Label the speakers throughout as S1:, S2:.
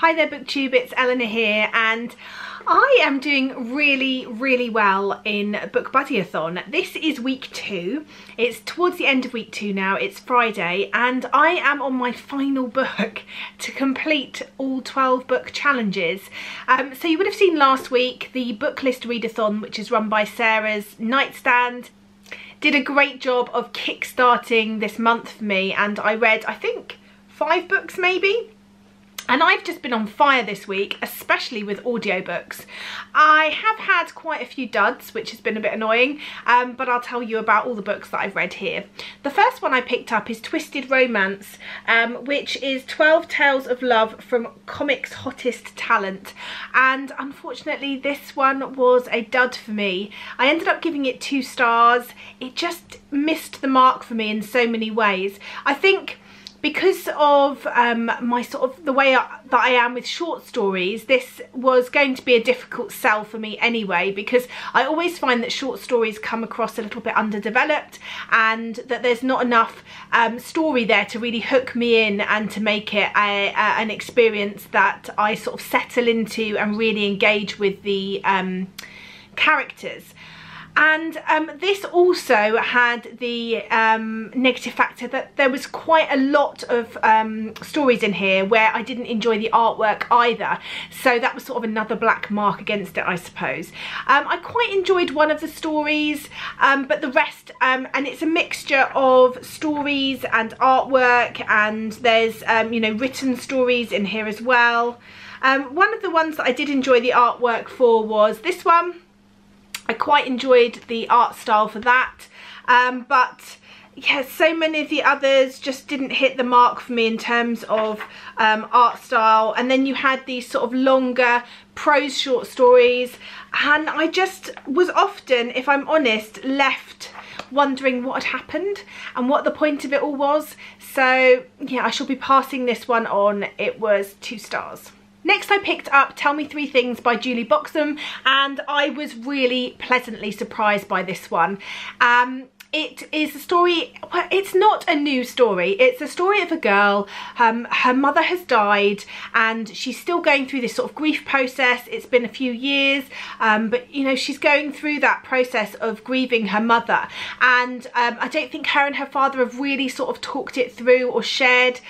S1: Hi there BookTube, it's Eleanor here, and I am doing really well in Bookbuddyathon. This is week 2. It's towards the end of week 2 now. It's Friday and I am on my final book to complete all 12 book challenges. So you would have seen last week the book list readathon, which is run by Sarah's Nightstand, did a great job of kickstarting this month for me, and I read, I think, 5 books maybe. And I've just been on fire this week, especially with audiobooks. I have had quite a few duds, which has been a bit annoying, but I'll tell you about all the books that I've read here. The first one I picked up is Twisted Romance, which is 12 Tales of Love from Comics Hottest Talent. And unfortunately, this one was a dud for me. I ended up giving it 2 stars. It just missed the mark for me in so many ways. I think because of my the way that I am with short stories, this was going to be a difficult sell for me anyway, because I always find that short stories come across a little bit underdeveloped and that there's not enough story there to really hook me in and to make it an experience that I sort of settle into and really engage with the characters. And this also had the negative factor that there was quite a lot of stories in here where I didn't enjoy the artwork either. So that was sort of another black mark against it, I suppose. I quite enjoyed one of the stories, but the rest, and it's a mixture of stories and artwork, and there's, you know, written stories in here as well. One of the ones that I did enjoy the artwork for was this one. I quite enjoyed the art style for that, but yeah, so many of the others just didn't hit the mark for me in terms of art style. And then you had these sort of longer prose short stories, and I just was often, if I'm honest, left wondering what had happened and what the point of it all was. So yeah, I shall be passing this one on. It was 2 stars. Next I picked up Tell Me 3 Things by Julie Boxham, and I was really pleasantly surprised by this one. It is a story, well, it's not a new story, it's a story of a girl. Her mother has died and she's still going through this sort of grief process. It's been a few years, but you know, she's going through that process of grieving her mother, and I don't think her and her father have really sort of talked it through or shared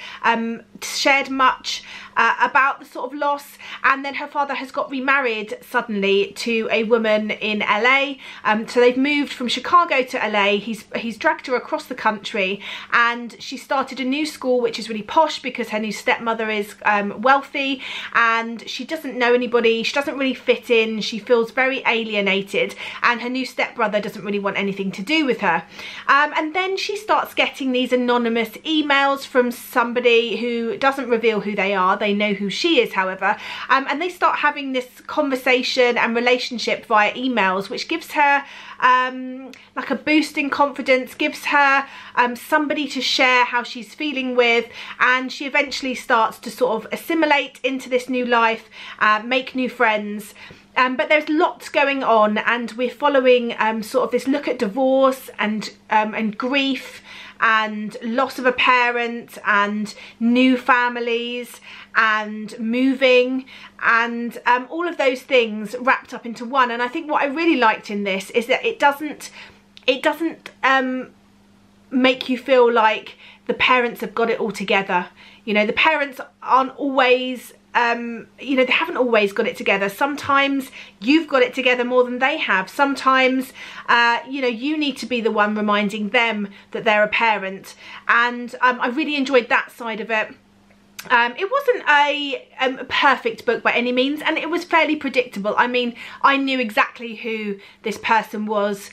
S1: much about the sort of loss. And then her father has got remarried suddenly to a woman in LA, so they've moved from Chicago to LA. He's dragged her across the country, and she started a new school which is really posh because her new stepmother is wealthy, and she doesn't know anybody, she doesn't really fit in, she feels very alienated, and her new stepbrother doesn't really want anything to do with her. And then she starts getting these anonymous emails from somebody who doesn't reveal who they are. They know who she is, however, and they start having this conversation and relationship via emails, which gives her like a boost in confidence, gives her somebody to share how she's feeling with, and she eventually starts to sort of assimilate into this new life, make new friends. But there's lots going on, and we're following sort of this look at divorce and grief and loss of a parent and new families and moving, and all of those things wrapped up into one. And I think what I really liked in this is that it doesn't make you feel like the parents have got it all together. You know, the parents aren't always you know, they haven't always got it together. Sometimes you've got it together more than they have. Sometimes you know, you need to be the one reminding them that they're a parent, and I really enjoyed that side of it. It wasn't a perfect book by any means, and it was fairly predictable. I mean, I knew exactly who this person was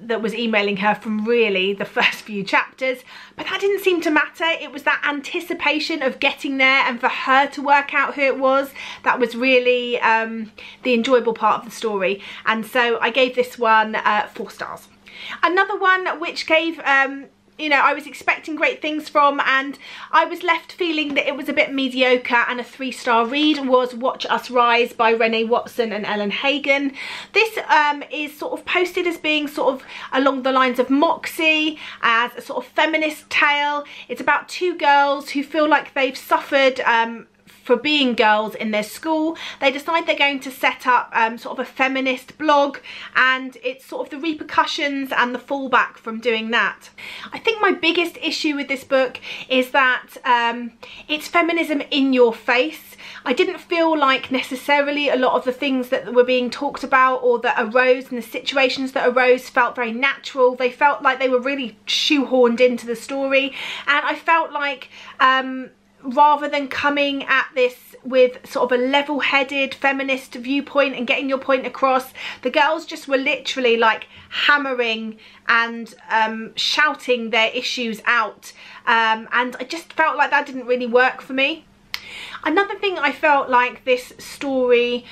S1: that was emailing her from really the first few chapters, but that didn't seem to matter. It was that anticipation of getting there and for her to work out who it was that was really the enjoyable part of the story. And so I gave this one 4 stars. Another one which gave you know, I was expecting great things from, and I was left feeling that it was a bit mediocre and a 3-star read, was Watch Us Rise by Renee Watson and Ellen Hagen. This is sort of posted as being sort of along the lines of Moxie, as a sort of feminist tale. It's about 2 girls who feel like they've suffered for being girls in their school. They decide they're going to set up sort of a feminist blog, and it's sort of the repercussions and the fallback from doing that. I think my biggest issue with this book is that it's feminism in your face. I didn't feel like necessarily a lot of the things that were being talked about or that arose and the situations that arose felt very natural. They felt like they were really shoehorned into the story, and I felt like rather than coming at this with sort of a level-headed feminist viewpoint and getting your point across, the girls just were literally like hammering and shouting their issues out, and I just felt like that didn't really work for me. Another thing I felt like this story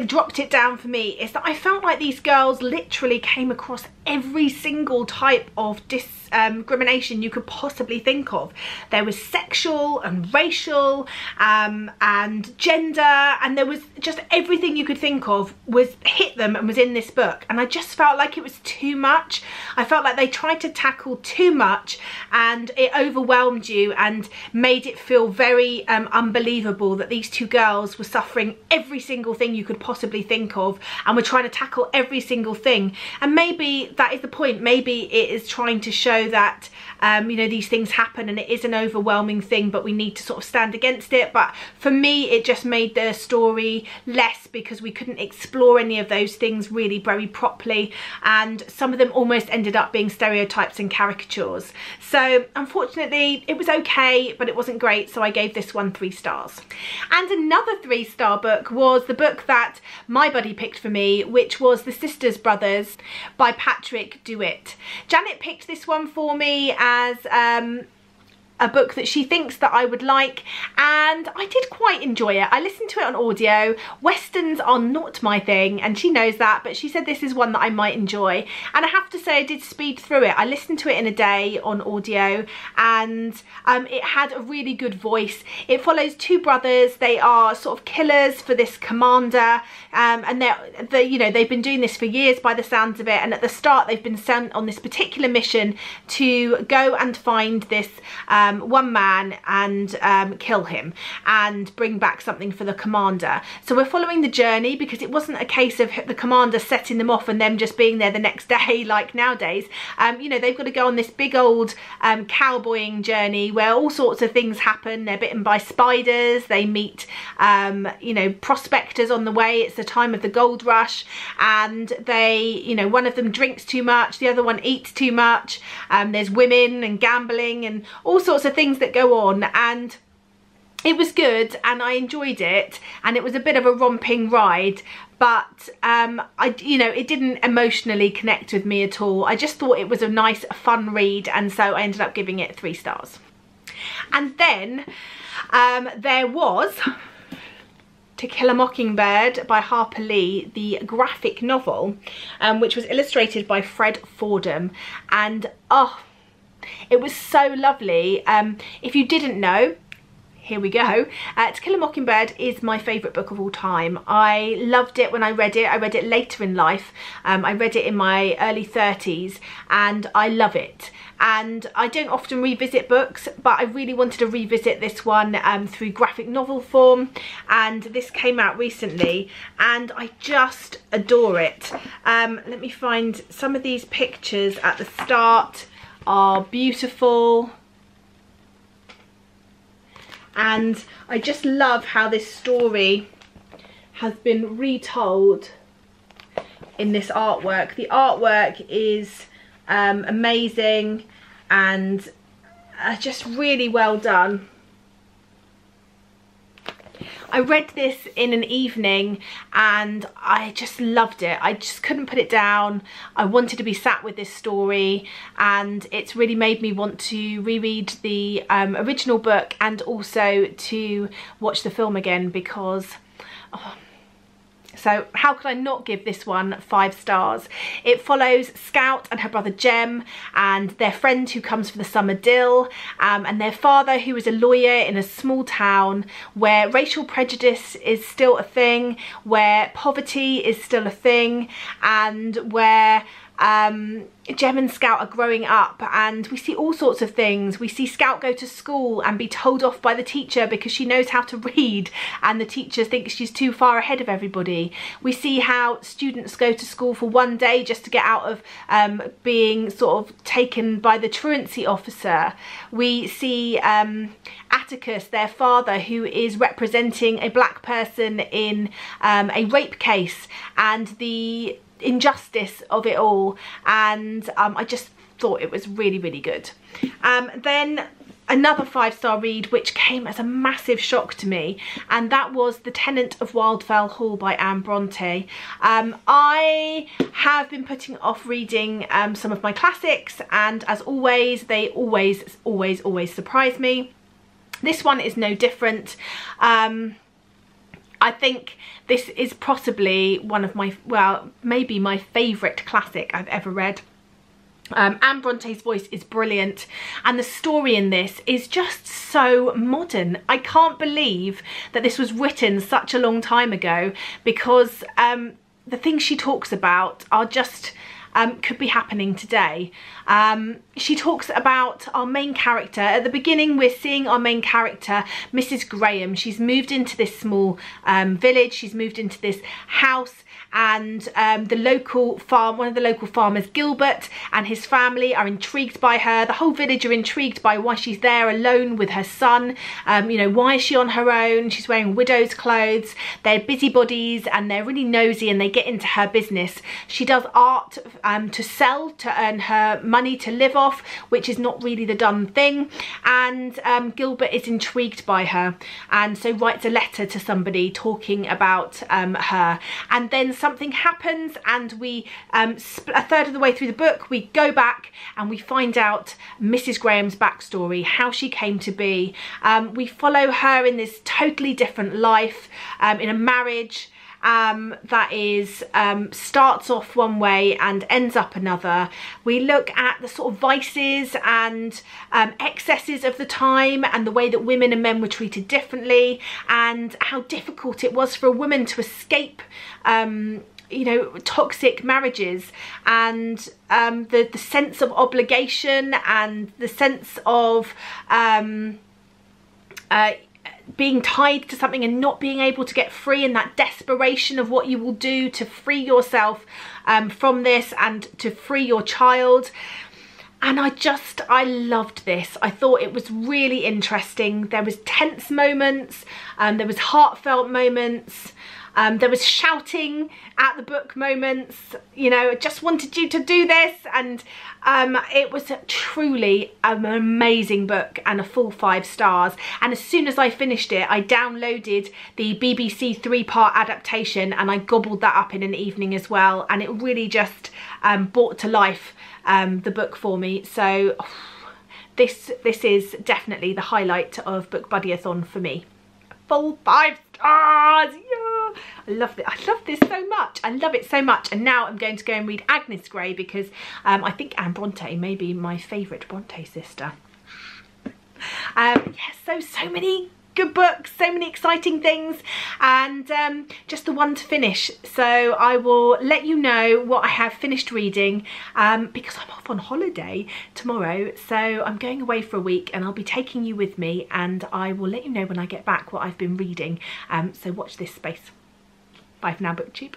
S1: dropped it down for me is that I felt like these girls literally came across every single type of discrimination you could possibly think of. There was sexual and racial and gender, and there was just everything you could think of was hit them and was in this book, and I just felt like it was too much. I felt like they tried to tackle too much and it overwhelmed you and made it feel very unbelievable that these two girls were suffering every single thing you could possibly think of and were trying to tackle every single thing. And maybe that is the point. Maybe it is trying to show that you know, these things happen and it is an overwhelming thing, but we need to sort of stand against it. But for me, it just made the story less because we couldn't explore any of those things really very properly, and some of them almost ended up being stereotypes and caricatures. So unfortunately it was okay, but it wasn't great, so I gave this one 3 stars. And another 3-star book was the book that my buddy picked for me, which was The Sisters Brothers by Patrick Dewitt. Janet picked this one for me as a book that she thinks that I would like, and I did quite enjoy it. I listened to it on audio. Westerns are not my thing, and she knows that, but she said this is one that I might enjoy, and I have to say I did speed through it. I listened to it in a day on audio, and it had a really good voice. It follows 2 brothers. They are sort of killers for this commander, and they you know, they've been doing this for years by the sounds of it, and at the start they've been sent on this particular mission to go and find this one man and kill him and bring back something for the commander. So we're following the journey, because it wasn't a case of the commander setting them off and them just being there the next day like nowadays. You know, they've got to go on this big old cowboying journey where all sorts of things happen. They're bitten by spiders, they meet you know, prospectors on the way. It's the time of the gold rush, and they, you know, one of them drinks too much, the other one eats too much. There's women and gambling and all sorts of things that go on, and it was good and I enjoyed it, and it was a bit of a romping ride, but you know, it didn't emotionally connect with me at all. I just thought it was a nice fun read, and so I ended up giving it 3 stars. And then there was To Kill a Mockingbird by Harper Lee, the graphic novel, which was illustrated by Fred Fordham, and oh, it was so lovely. If you didn't know, here we go. To Kill a Mockingbird is my favourite book of all time. I loved it when I read it. I read it later in life. I read it in my early 30s, and I love it. And I don't often revisit books, but I really wanted to revisit this one through graphic novel form, and this came out recently and I just adore it. Let me find some of these pictures at the start. Are beautiful, and I just love how this story has been retold in this artwork. The artwork is amazing and just really well done. I read this in an evening and I just loved it. I just couldn't put it down. I wanted to be sat with this story, and it's really made me want to reread the original book and also to watch the film again, because oh, so how could I not give this one 5 stars? It follows Scout and her brother Jem and their friend who comes for the summer dill, and their father, who is a lawyer in a small town where racial prejudice is still a thing, where poverty is still a thing, and where Jem and Scout are growing up, and we see all sorts of things. We see Scout go to school and be told off by the teacher because she knows how to read and the teacher thinks she's too far ahead of everybody. We see how students go to school for one day just to get out of being sort of taken by the truancy officer. We see Atticus, their father, who is representing a black person in a rape case, and the injustice of it all, and I just thought it was really good. Then another 5-star read which came as a massive shock to me, and that was The Tenant of Wildfell Hall by Anne Bronte. I have been putting off reading some of my classics, and as always they always surprise me. This one is no different. I think this is possibly one of my, well, maybe my favourite classic I've ever read. Anne Bronte's voice is brilliant, and the story in this is just so modern. I can't believe that this was written such a long time ago, because the things she talks about are just could be happening today. She talks about our main character. At the beginning we're seeing our main character, Mrs. Graham. She's moved into this small village, she's moved into this house, and the local farm, one of the local farmers, Gilbert, and his family are intrigued by her. The whole village are intrigued by why she's there alone with her son. You know, why is she on her own? She's wearing widow's clothes. They're busybodies and they're really nosy, and they get into her business. She does art to sell, to earn her money to live off, which is not really the done thing. And Gilbert is intrigued by her, and so writes a letter to somebody talking about her. And then something happens, and we a third of the way through the book we go back and we find out Mrs. Graham's backstory, how she came to be. We follow her in this totally different life, in a marriage that is starts off one way and ends up another. We look at the sort of vices and excesses of the time, and the way that women and men were treated differently, and how difficult it was for a woman to escape you know, toxic marriages, and the sense of obligation, and the sense of being tied to something and not being able to get free, and that desperation of what you will do to free yourself from this and to free your child. And I loved this. I thought it was really interesting. There was tense moments, there was heartfelt moments, there was shouting at the book moments, you know, I just wanted you to do this. And it was truly an amazing book, and a full 5 stars. And as soon as I finished it, I downloaded the BBC 3-part adaptation, and I gobbled that up in an evening as well. And it really just brought to life the book for me. So this is definitely the highlight of Bookbuddyathon for me. Full 5 stars, yeah! I love it. I love this so much. I love it so much. And now I'm going to go and read Agnes Grey, because I think Anne Bronte may be my favourite Bronte sister. Yes, so many good books, so many exciting things, and just the one to finish. So I will let you know what I have finished reading, because I'm off on holiday tomorrow, so I'm going away for a week, and I'll be taking you with me, and I will let you know when I get back what I've been reading. So watch this space. Bye for now, BookTube.